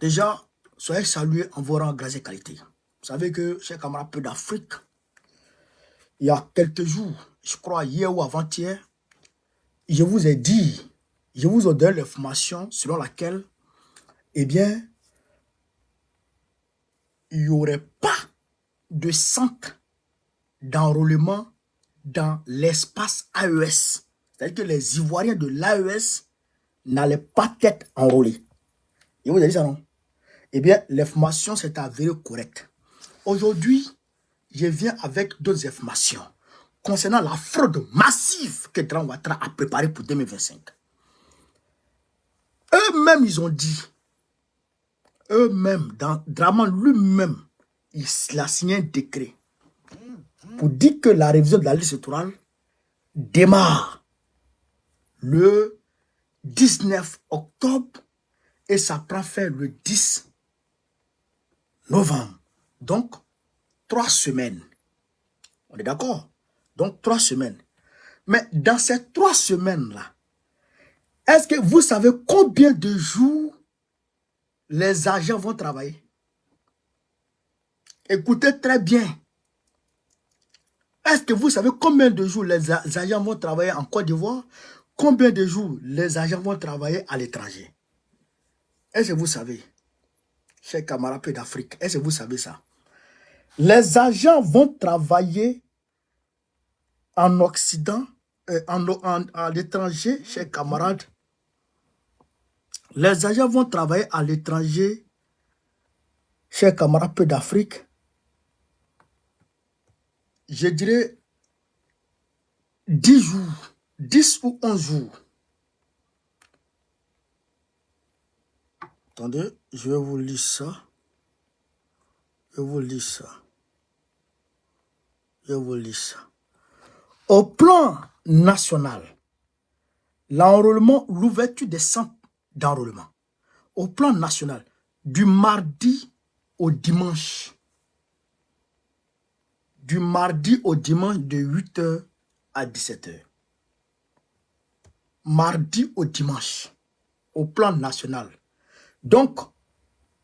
Déjà, soyez salués en vos rangs, grâce et qualité. Vous savez que, chers camarades, peu d'Afrique, il y a quelques jours, je crois hier ou avant-hier, je vous ai dit, je vous ai donné l'information selon laquelle, eh bien, il n'y aurait pas de centre d'enrôlement dans l'espace AES. C'est-à-dire que les Ivoiriens de l'AES n'allaient pas être enrôlés. Je vous ai dit ça, non? Eh bien, l'information s'est avérée correcte. Aujourd'hui, je viens avec d'autres informations concernant la fraude massive que Grand Ouattara a préparée pour 2025. Eux-mêmes, ils ont dit, eux-mêmes, Draman lui-même, il a signé un décret pour dire que la révision de la liste électorale démarre le 19 octobre et ça prend fin le 10 novembre. Donc, 3 semaines. On est d'accord? Donc, 3 semaines. Mais dans ces 3 semaines-là, est-ce que vous savez combien de jours les agents vont travailler? Écoutez très bien. Est-ce que vous savez combien de jours les agents vont travailler en Côte d'Ivoire? Combien de jours les agents vont travailler à l'étranger? Est-ce que vous savez, chers camarades d'Afrique, est-ce que vous savez ça? Les agents vont travailler en Occident, à l'étranger, chers camarades. Les agents vont travailler à l'étranger, chers camarades d'Afrique. Je dirais 10 jours, 10 ou 11 jours. Attendez, je vais vous lire ça. Je vous lis ça. Je vous lis ça. Au plan national, l'enrôlement, l'ouverture des centres d'enrôlement. Au plan national, du mardi au dimanche. Du mardi au dimanche de 8h à 17h. Mardi au dimanche. Au plan national. Donc,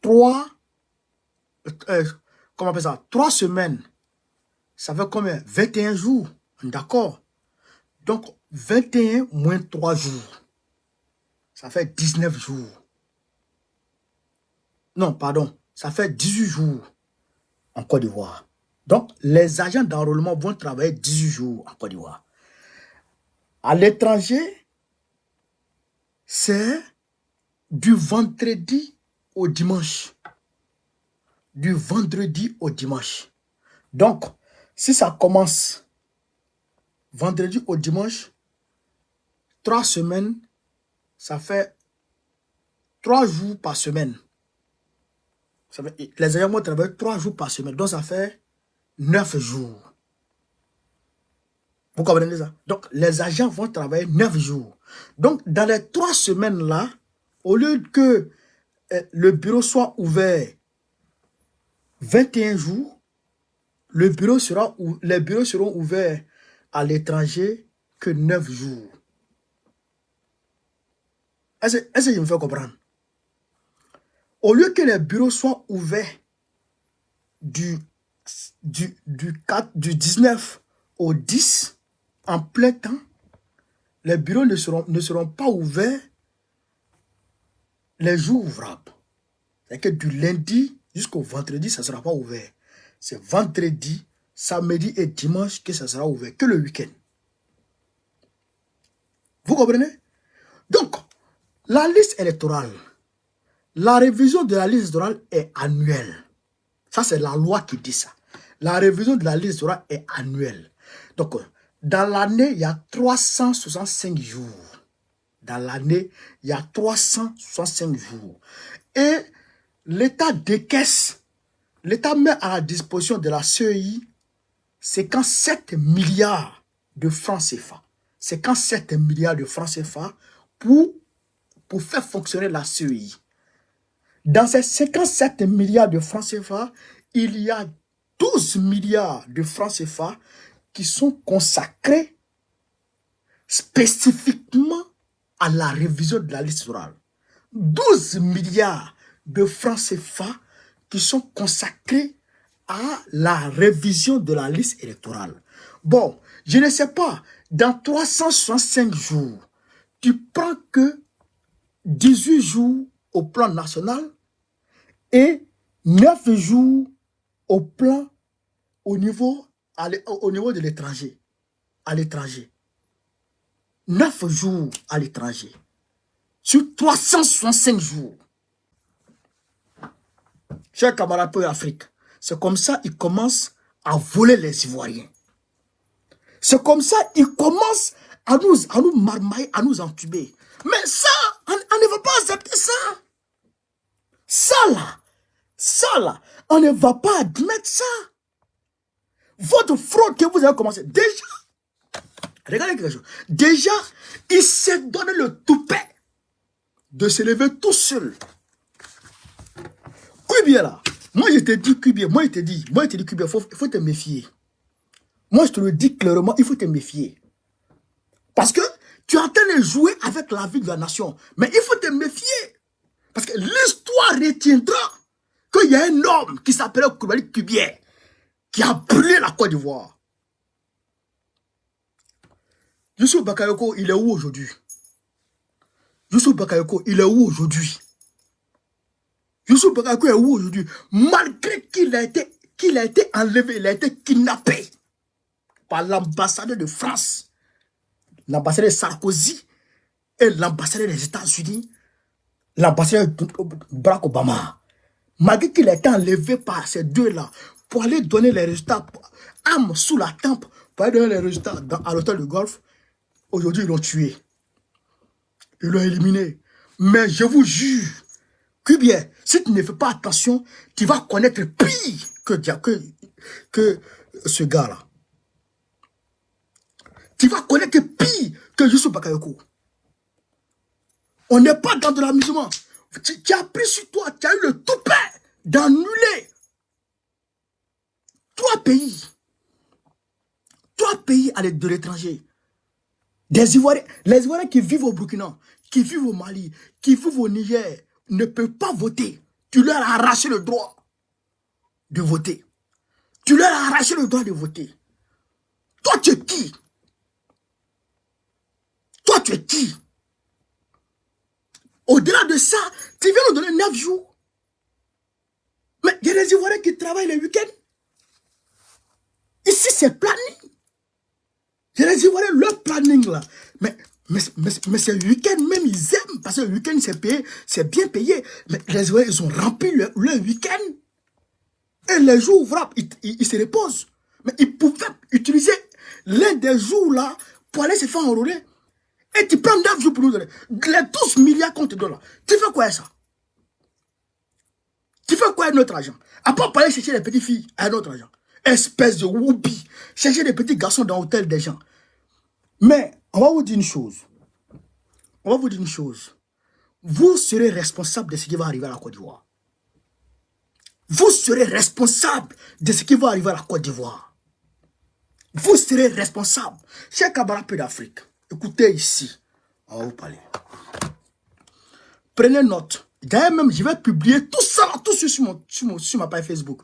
3 semaines, ça fait combien? 21 jours, d'accord? Donc, 21 moins 3 jours, ça fait 19 jours. Non, pardon, ça fait 18 jours en Côte d'Ivoire. Donc, les agents d'enrôlement vont travailler 18 jours en Côte d'Ivoire. À l'étranger, c'est du vendredi au dimanche. Du vendredi au dimanche. Donc, si ça commence vendredi au dimanche, 3 semaines, ça fait 3 jours par semaine. Ça fait, les agents vont travailler 3 jours par semaine. Donc, ça fait 9 jours. Vous comprenez ça? Donc, les agents vont travailler 9 jours. Donc, dans les 3 semaines-là, au lieu que le bureau soit ouvert 21 jours, les bureaux seront ouverts à l'étranger que 9 jours. Est-ce que je me fais comprendre? Au lieu que les bureaux soient ouverts du 19 au 10 en plein temps, les bureaux ne seront pas ouverts les jours ouvrables. C'est-à-dire que du lundi jusqu'au vendredi, ça ne sera pas ouvert. C'est vendredi, samedi et dimanche que ça sera ouvert, que le week-end. Vous comprenez? Donc, la liste électorale, la révision de la liste électorale est annuelle. Ça, c'est la loi qui dit ça. La révision de la liste électorale est annuelle. Donc, dans l'année, il y a 365 jours. Dans l'année, il y a 365 jours. Et l'État décaisse, l'État met à la disposition de la CEI 57 milliards de francs CFA. 57 milliards de francs CFA pour faire fonctionner la CEI. Dans ces 57 milliards de francs CFA, il y a 12 milliards de francs CFA qui sont consacrés spécifiquement à la révision de la liste électorale. 12 milliards de francs CFA qui sont consacrés à la révision de la liste électorale. Bon, je ne sais pas, dans 365 jours, tu prends que 18 jours au plan national et 9 jours au plan au niveau de l'étranger. À l'étranger. 9 jours à l'étranger. Sur 365 jours. Chers camarades pour l'Afrique, c'est comme ça qu'ils commencent à voler les Ivoiriens. C'est comme ça qu'ils commencent à nous marmailler, à nous entuber. Mais ça, on ne va pas accepter ça. Ça là, on ne va pas admettre ça. Votre fraude que vous avez commencé, déjà, regardez quelque chose. Déjà, il s'est donné le toupet de se lever tout seul. Kuibia là, moi je te dis Kuibia, moi je te dis Kuibia, il faut te méfier. Moi je te le dis clairement, il faut te méfier. Parce que tu es en train de jouer avec la vie de la nation. Mais il faut te méfier. Parce que l'histoire retiendra qu'il y a un homme qui s'appelait Koulibaly Kuibia qui a brûlé la Côte d'Ivoire. Youssou Bakayoko, il est où aujourd'hui? Youssou Bakayoko, il est où aujourd'hui? Youssou Bakayoko est où aujourd'hui? Malgré qu'il a été enlevé, il a été kidnappé par l'ambassadeur de France, l'ambassadeur de Sarkozy et l'ambassadeur des États-Unis, l'ambassadeur de Barack Obama. Malgré qu'il a été enlevé par ces deux-là pour aller donner les résultats, âme sous la tempe, pour aller donner les résultats à l'hôtel de golf, aujourd'hui ils l'ont tué. Ils l'ont éliminé. Mais je vous jure, Kuibia, si tu ne fais pas attention, tu vas connaître pire que ce gars-là. Tu vas connaître pire que Youssou Bakayoko. On n'est pas dans de l'amusement. Tu as pris sur toi, tu as eu le toupet d'annuler 3 pays. 3 pays de l'étranger. Les Ivoiriens qui vivent au Burkina, qui vivent au Mali, qui vivent au Niger, ne peuvent pas voter. Tu leur as arraché le droit de voter. Tu leur as arraché le droit de voter. Toi, tu es qui? Toi, tu es qui? Au-delà de ça, tu viens nous donner 9 jours. Mais il y a des Ivoiriens qui travaillent les week-ends. Ici, c'est planning. Il y a des Ivoiriens, leur planning là. Mais ces week-ends, même ils aiment. Parce que le week-end, c'est payé, c'est bien payé. Mais les Ivoiriens, ils ont rempli leur week-end. Et les jours ouvrables, ils se reposent. Mais ils pouvaient utiliser l'un des jours là pour aller se faire enrôler. Et tu prends 9 jours pour nous donner. Les 12 milliards qu'on te donne là. Tu fais quoi ça? Tu fais quoi avec notre argent? À part aller chercher les petites filles à notre argent. Espèce de whoopi. Chercher des petits garçons dans l'hôtel des gens. Mais, on va vous dire une chose. Vous serez responsable de ce qui va arriver à la Côte d'Ivoire. Vous serez responsable de ce qui va arriver à la Côte d'Ivoire. Vous serez responsable. Chers camarades d'Afrique, écoutez ici. On va vous parler. Prenez note. D'ailleurs même, je vais publier tout ça, tout sur ma page Facebook.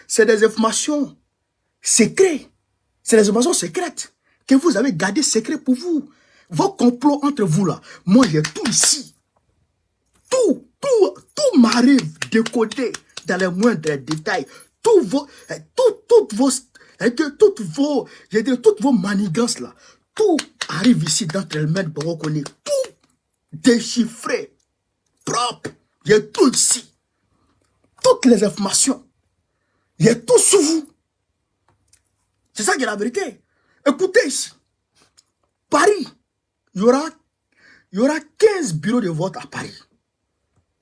C'est des informations secrètes. C'est des informations secrètes que vous avez gardées secrètes pour vous. Vos complots entre vous là. Moi, j'ai tout ici. Tout m'arrive décodé dans les moindres détails. Toutes vos manigances là. Tout arrive ici dans le maître Borokone. Tout déchiffré. Propre. Il y a tout ici. Toutes les informations. Il y a tout sur vous. C'est ça qui est la vérité. Écoutez ici. Paris. Il y aura 15 bureaux de vote à Paris.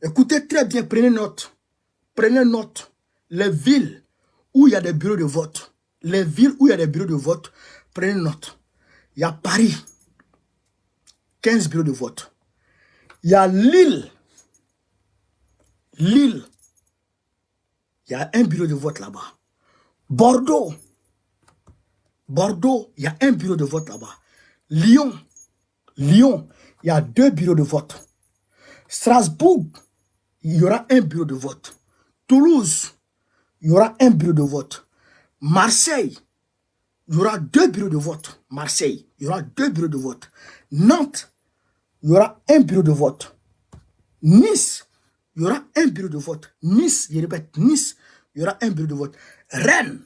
Écoutez très bien. Prenez note. Prenez note. Les villes où il y a des bureaux de vote. Les villes où il y a des bureaux de vote. Prenez note. Il y a Paris. 15 bureaux de vote. Il y a Lille. Lille. Il y a un bureau de vote là-bas. Bordeaux. Bordeaux, il y a un bureau de vote là-bas. Lyon, il y a 2 bureaux de vote. Strasbourg, il y aura un bureau de vote. Toulouse, il y aura un bureau de vote. Marseille, il y aura 2 bureaux de vote. Marseille, il y aura 2 bureaux de vote. Nantes, il y aura un bureau de vote. Nice, il y aura un bureau de vote. Nice, je répète, Nice, il y aura un bureau de vote. Rennes,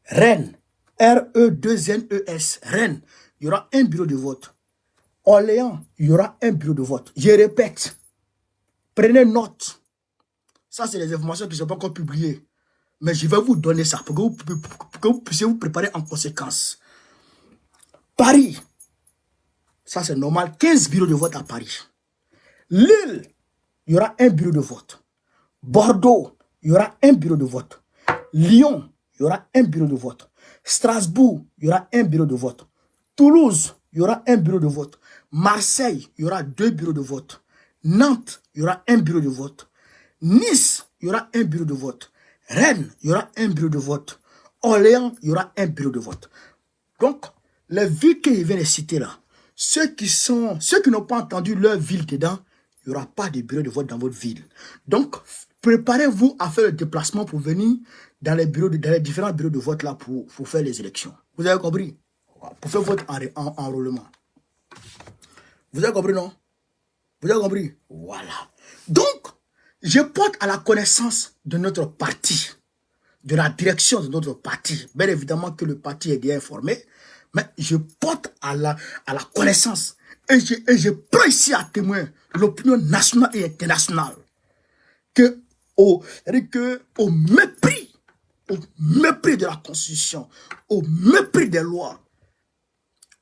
Rennes, R-E-2-N-E-S, Rennes, il y aura un bureau de vote. Orléans, il y aura un bureau de vote. Je répète, prenez note. Ça, c'est les informations qui ne sont pas encore publiées. Mais je vais vous donner ça pour que vous puissiez vous préparer en conséquence. Paris, ça c'est normal, 15 bureaux de vote à Paris. Lille, il y aura un bureau de vote. Bordeaux, il y aura un bureau de vote. Lyon, il y aura un bureau de vote. Strasbourg, il y aura un bureau de vote. Toulouse, il y aura un bureau de vote. Marseille, il y aura 2 bureaux de vote. Nantes, il y aura un bureau de vote. Nice, il y aura un bureau de vote. Rennes, il y aura un bureau de vote. Orléans, il y aura un bureau de vote. Donc, les villes que je viens de citer là, ceux qui n'ont pas entendu leur ville dedans, il n'y aura pas de bureau de vote dans votre ville. Donc, préparez-vous à faire le déplacement pour venir dans les différents bureaux de vote là pour faire les élections. Vous avez compris? Pour faire votre enrôlement. Vous avez compris, non? Vous avez compris? Voilà. Donc, je porte à la connaissance de notre parti, de la direction de notre parti. Bien évidemment que le parti est bien informé, mais je porte à la connaissance. Et je prends ici à témoin l'opinion nationale et internationale au mépris de la Constitution, au mépris des lois,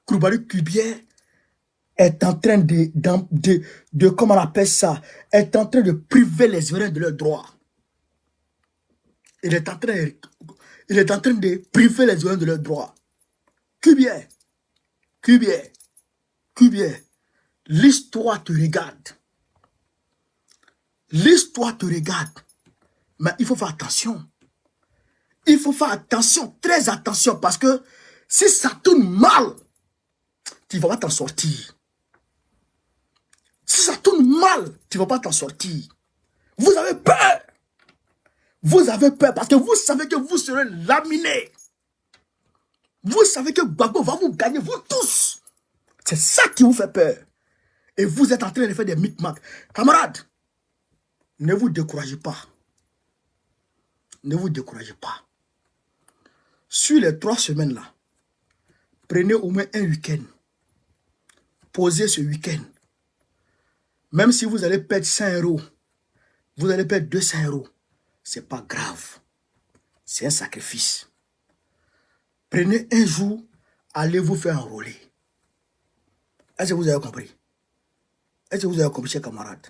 Koulibaly Kubier est en train de comment on appelle ça, est en train de priver les Ivoiriens de leurs droits. Il est en train de priver les Ivoiriens de leurs droits. Kubier, l'histoire te regarde. L'histoire te regarde. Mais il faut faire attention. Il faut faire attention, très attention, parce que si ça tourne mal, tu ne vas pas t'en sortir. Si ça tourne mal, tu ne vas pas t'en sortir. Vous avez peur. Vous avez peur parce que vous savez que vous serez laminés. Vous savez que Gbagbo va vous gagner, vous tous. C'est ça qui vous fait peur. Et vous êtes en train de faire des micmacs. Camarades, ne vous découragez pas. Ne vous découragez pas. Sur les 3 semaines là, prenez au moins un week-end. Posez ce week-end. Même si vous allez perdre 100 €, vous allez perdre 200 €. C'est pas grave. C'est un sacrifice. Prenez un jour, allez vous faire enrôler. Est-ce que vous avez compris? Est-ce que vous avez compris, chers camarades?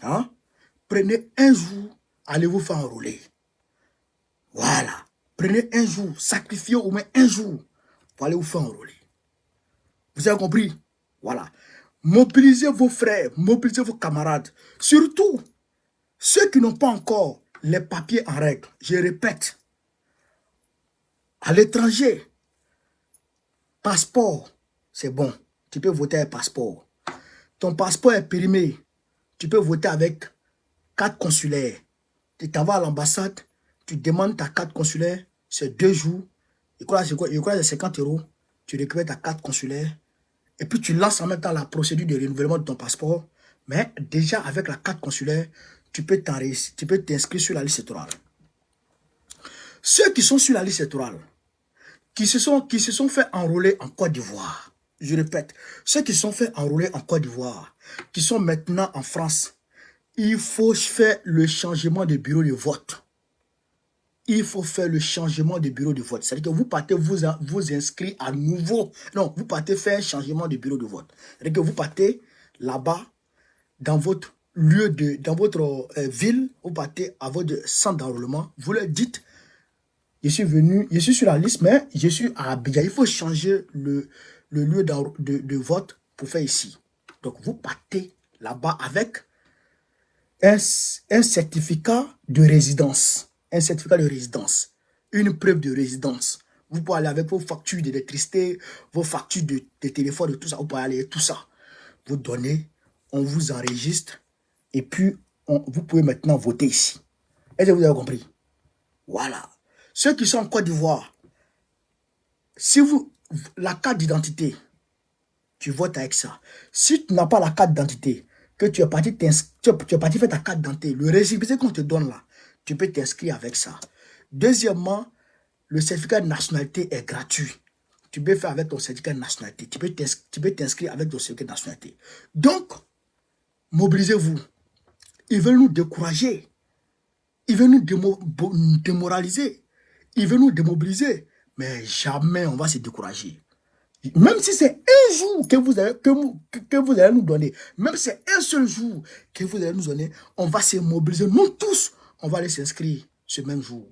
Hein? Prenez un jour, allez vous faire enrôler. Voilà. Prenez un jour, sacrifiez au moins un jour pour aller vous faire enrôler. Vous avez compris? Voilà. Mobilisez vos frères, mobilisez vos camarades. Surtout, ceux qui n'ont pas encore les papiers en règle. Je répète, à l'étranger, passeport, c'est bon. Tu peux voter avec passeport. Ton passeport est périmé. Tu peux voter avec carte consulaire. Tu t'en vas à l'ambassade, tu demandes ta carte consulaire, c'est 2 jours. Je crois que c'est 50 €. Tu récupères ta carte consulaire. Et puis tu lances en même temps la procédure de renouvellement de ton passeport. Mais déjà avec la carte consulaire, tu peux t'inscrire sur la liste électorale. Ceux qui sont sur la liste électorale, qui se sont fait enrôler en Côte d'Ivoire, je répète, ceux qui se sont fait enrôler en Côte d'Ivoire, qui sont maintenant en France, il faut faire le changement de bureau de vote. Il faut faire le changement de bureau de vote. C'est-à-dire que vous partez vous inscrire à nouveau. Non, vous partez faire un changement de bureau de vote. C'est-à-dire que vous partez là-bas, dans votre lieu dans votre ville, vous partez à votre centre d'enrôlement. Vous leur dites, je suis sur la liste, mais je suis à Abidjan. Il faut changer le lieu de vote pour faire ici. Donc, vous partez là-bas avec un certificat de résidence. Un certificat de résidence. Une preuve de résidence. Vous pouvez aller avec vos factures d'électricité, vos factures de téléphone, de tout ça. Vous pouvez aller tout ça. Vous donnez, on vous enregistre. Et puis, vous pouvez maintenant voter ici. Est-ce que vous avez compris? Voilà. Ceux qui sont en Côte d'Ivoire, si vous... La carte d'identité, tu votes avec ça. Si tu n'as pas la carte d'identité, que tu es parti faire ta carte d'identité, le récépissé qu'on te donne là, tu peux t'inscrire avec ça. Deuxièmement, le certificat de nationalité est gratuit. Tu peux faire avec ton certificat de nationalité. Tu peux t'inscrire avec ton certificat de nationalité. Donc, mobilisez-vous. Ils veulent nous décourager. Ils veulent nous démoraliser. Ils veulent nous démobiliser. Mais jamais on va se décourager. Même si c'est un jour que vous allez nous donner, même si c'est un seul jour que vous allez nous donner, on va se mobiliser. Nous tous, on va aller s'inscrire ce même jour.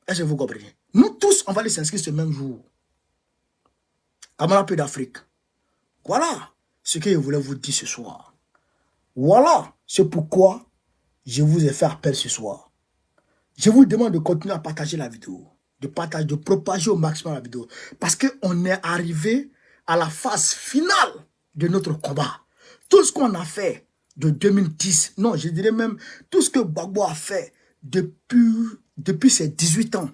Est-ce que vous comprenez? Nous tous, on va aller s'inscrire ce même jour. À mon appel d'Afrique. Voilà ce que je voulais vous dire ce soir. Voilà c'est pourquoi je vous ai fait appel ce soir. Je vous demande de continuer à partager la vidéo. De propager au maximum la vidéo. Parce qu'on est arrivé à la phase finale de notre combat. Tout ce qu'on a fait de 2010, non, je dirais même tout ce que Gbagbo a fait depuis ses 18 ans,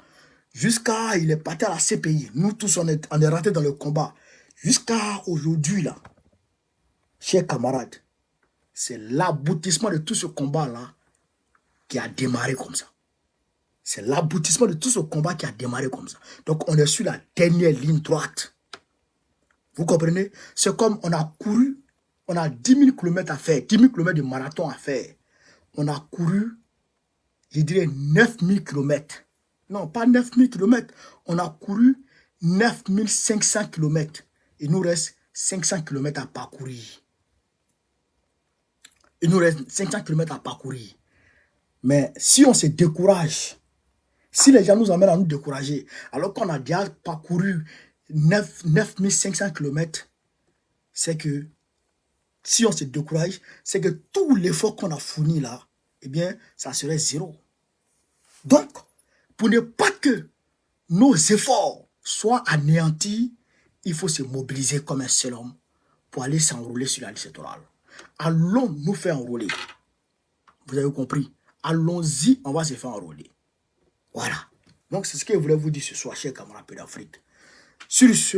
jusqu'à il est parti à la CPI. Nous tous, on est rentrés dans le combat. Jusqu'à aujourd'hui, là, chers camarades, c'est l'aboutissement de tout ce combat-là qui a démarré comme ça. C'est l'aboutissement de tout ce combat qui a démarré comme ça. Donc, on est sur la dernière ligne droite. Vous comprenez? C'est comme on a couru, on a 10 000 km à faire, 10 000 km de marathon à faire. On a couru, je dirais 9 000 km. Non, pas 9 000 km. On a couru 9 500 km. Il nous reste 500 km à parcourir. Il nous reste 500 km à parcourir. Mais si on se décourage, si les gens nous amènent à nous décourager, alors qu'on a déjà parcouru 9 500 km, c'est que si on se décourage, c'est que tout l'effort qu'on a fourni là, eh bien, ça serait zéro. Donc, pour ne pas que nos efforts soient anéantis, il faut se mobiliser comme un seul homme pour aller s'enrôler sur la liste électorale. Allons nous faire enrôler. Vous avez compris? Allons-y, on va se faire enrôler. Voilà. Donc, c'est ce que je voulais vous dire ce soir, chers camarades d'Afrique. Sur ce,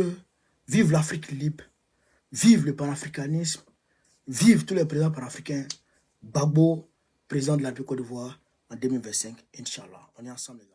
vive l'Afrique libre, vive le panafricanisme, vive tous les présidents panafricains. Gbagbo, président de la Côte d'Ivoire en 2025, Inch'Allah. On est ensemble, les gars.